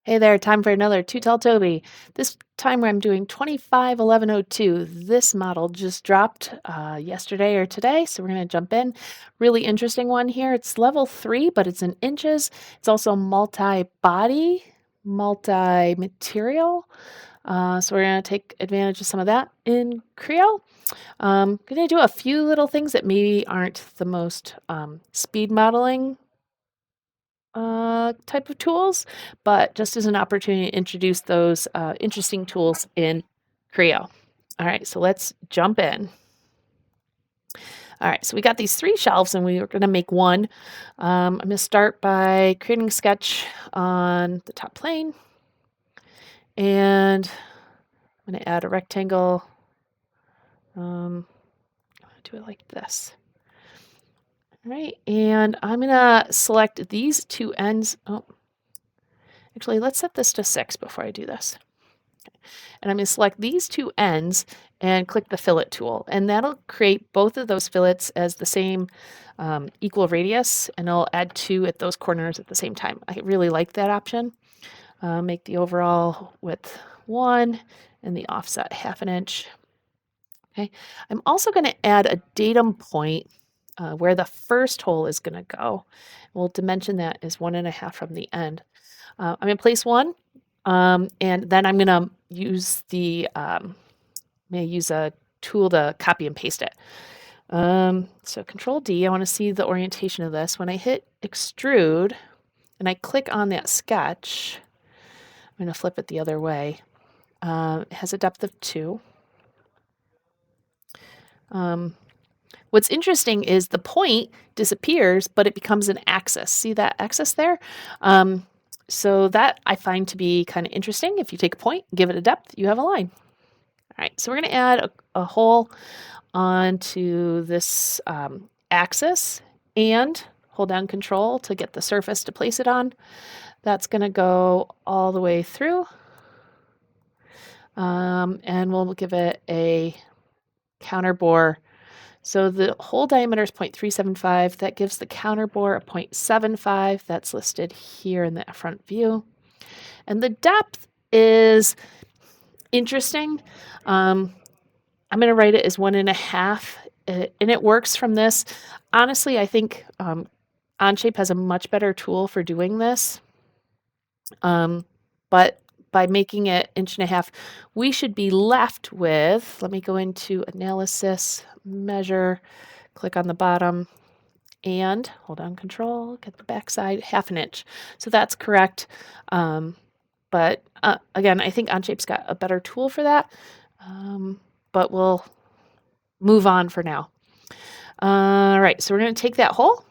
Hey there, time for another Two Tell Toby. This time I'm doing 251102. This model just dropped yesterday or today, so we're going to jump in. Really interesting one here. It's level 3, but it's in inches. It's also multi-body, multi-material. So we're going to take advantage of some of that in Creo. Going to do a few little things that maybe aren't the most speed modeling type of tools, but just as an opportunity to introduce those interesting tools in Creo. All right, so let's jump in. All right, so we got these 3 shelves and we are going to make one. I'm going to start by creating a sketch on the top plane, and I'm going to add a rectangle. I'm going to do it like this. All right, and I'm going to select these 2 ends. Oh, actually, let's set this to 6 before I do this. And I'm going to select these 2 ends and click the fillet tool. And that'll create both of those fillets as the same equal radius, and I'll add 2 at those corners at the same time. I really like that option. Make the overall width 1 and the offset 1/2 inch. Okay. I'm also going to add a datum point where the first hole is going to go. We'll dimension that as 1.5 from the end. I'm going to place 1. And then I'm going to use a tool to copy and paste it. So Control D, I want to see the orientation of this. When I hit extrude and I click on that sketch, I'm going to flip it the other way. It has a depth of 2. What's interesting is the point disappears, but it becomes an axis. See that axis there? So that I find to be kind of interesting. If you take a point, give it a depth, you have a line. All right, so we're going to add a hole onto this axis and hold down Control to get the surface to place it on. That's going to go all the way through. And we'll give it a counter bore. So the hole diameter is 0.375. That gives the counter bore a 0.75. That's listed here in the front view. And the depth is interesting. I'm going to write it as 1.5, and it works from this. Honestly, I think Onshape has a much better tool for doing this. But by making it 1.5 inches, we should be left with, let me go into Analysis, Measure, click on the bottom, and hold on Control, get the backside, 1/2 inch. So that's correct. But again, I think Onshape's got a better tool for that. But we'll move on for now. All right, so we're going to take that hole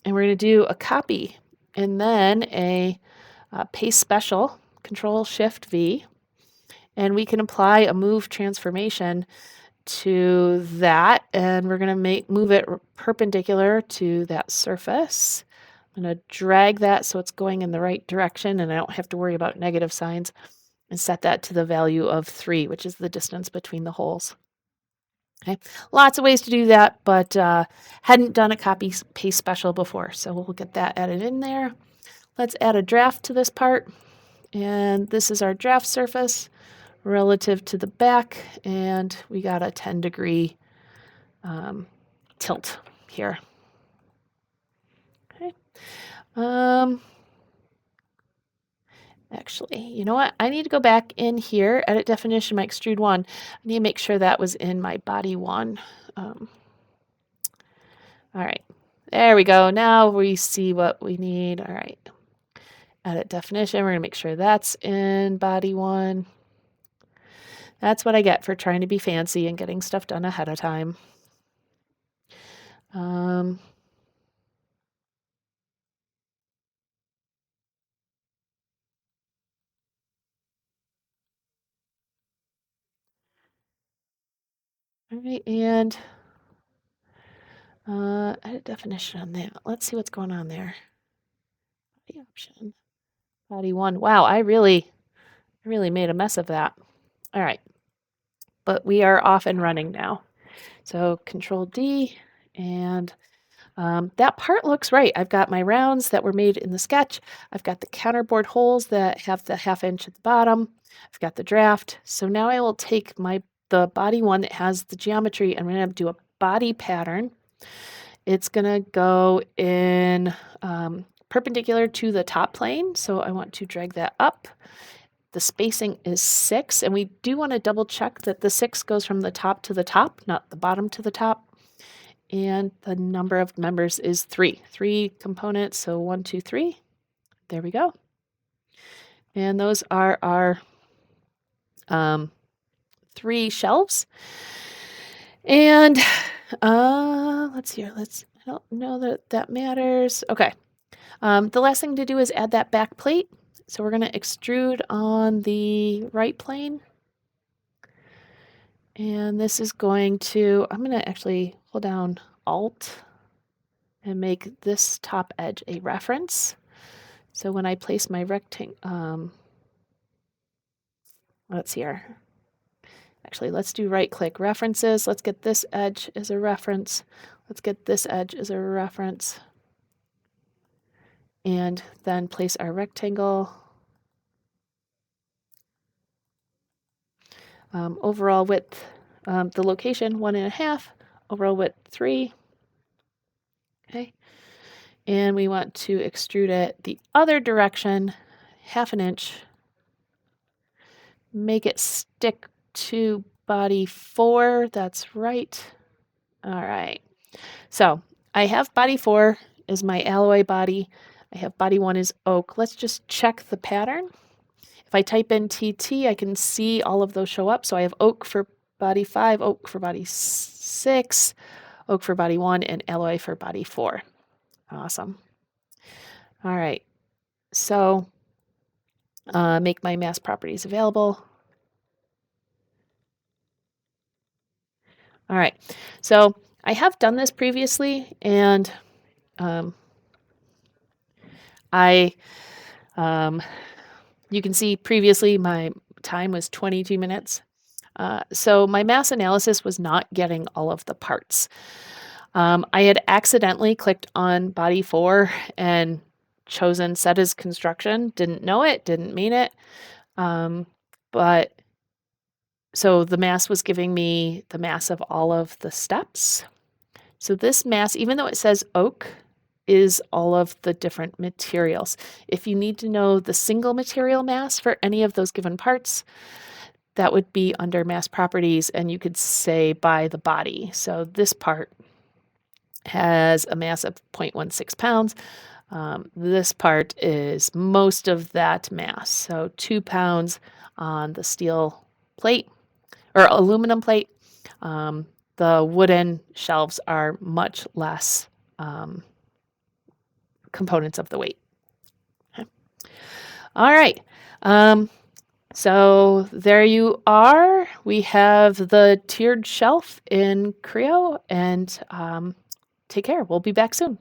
and we're going to do a copy and then a paste special, Control Shift V, and we can apply a move transformation to that, and we're going to move it perpendicular to that surface. I'm going to drag that so it's going in the right direction and I don't have to worry about negative signs, and set that to the value of 3, which is the distance between the holes. Okay, lots of ways to do that, but hadn't done a copy paste special before, so we'll get that added in there. Let's add a draft to this part, and this is our draft surface relative to the back, and we got a 10-degree tilt here. Okay. Actually, you know what? I need to go back in here, edit definition, my extrude 1. I need to make sure that was in my body 1. All right, there we go. Now we see what we need. All right, edit definition. We're gonna make sure that's in body 1. That's what I get for trying to be fancy and getting stuff done ahead of time. All right, and edit definition on that. Let's see what's going on there. Body option, body 1. Wow, I really made a mess of that. All right, but we are off and running now. So Control D, and That part looks right. I've got my rounds that were made in the sketch. I've got the counterbore holes that have the 1/2 inch at the bottom. I've got the draft. So now I will take the body one that has the geometry, and I'm going to do a body pattern. It's going to go in perpendicular to the top plane. So I want to drag that up. The spacing is 6, and we do want to double check that the 6 goes from the top to the top, not the bottom to the top. And the number of members is 3. 3 components, so 1, 2, 3. There we go. And those are our 3 shelves. And let's see here. I don't know that that matters. Okay. The last thing to do is add that back plate. So we're going to extrude on the right plane. And this is going to, I'm going to actually hold down Alt and make this top edge a reference. So when I place my rectangle, let's see here. Actually, let's do right click references. Let's get this edge as a reference. Let's get this edge as a reference. And then place our rectangle. Overall width, the location 1.5, overall width 3. Okay. And we want to extrude it the other direction, 1/2 inch. Make it stick to body 4. That's right. All right. So I have body 4 is my alloy body. I have body 1 is oak. Let's just check the pattern. If I type in TT, I can see all of those show up. So I have oak for body 5, oak for body 6, oak for body 1, and alloy for body 4. Awesome. All right. So make my mass properties available. All right. So I have done this previously, and you can see previously my time was 22 minutes. So my mass analysis was not getting all of the parts. I had accidentally clicked on body 4 and chosen set as construction. Didn't know it, didn't mean it. But so the mass was giving me the mass of all of the steps. So this mass, even though it says oak, is all of the different materials. If you need to know the single material mass for any of those given parts, that would be under mass properties, and you could say by the body. So this part has a mass of 0.16 pounds. This part is most of that mass. So 2 pounds on the steel plate or aluminum plate. The wooden shelves are much less components of the weight. Okay. All right. So there you are. We have the tiered shelf in Creo, and take care. We'll be back soon.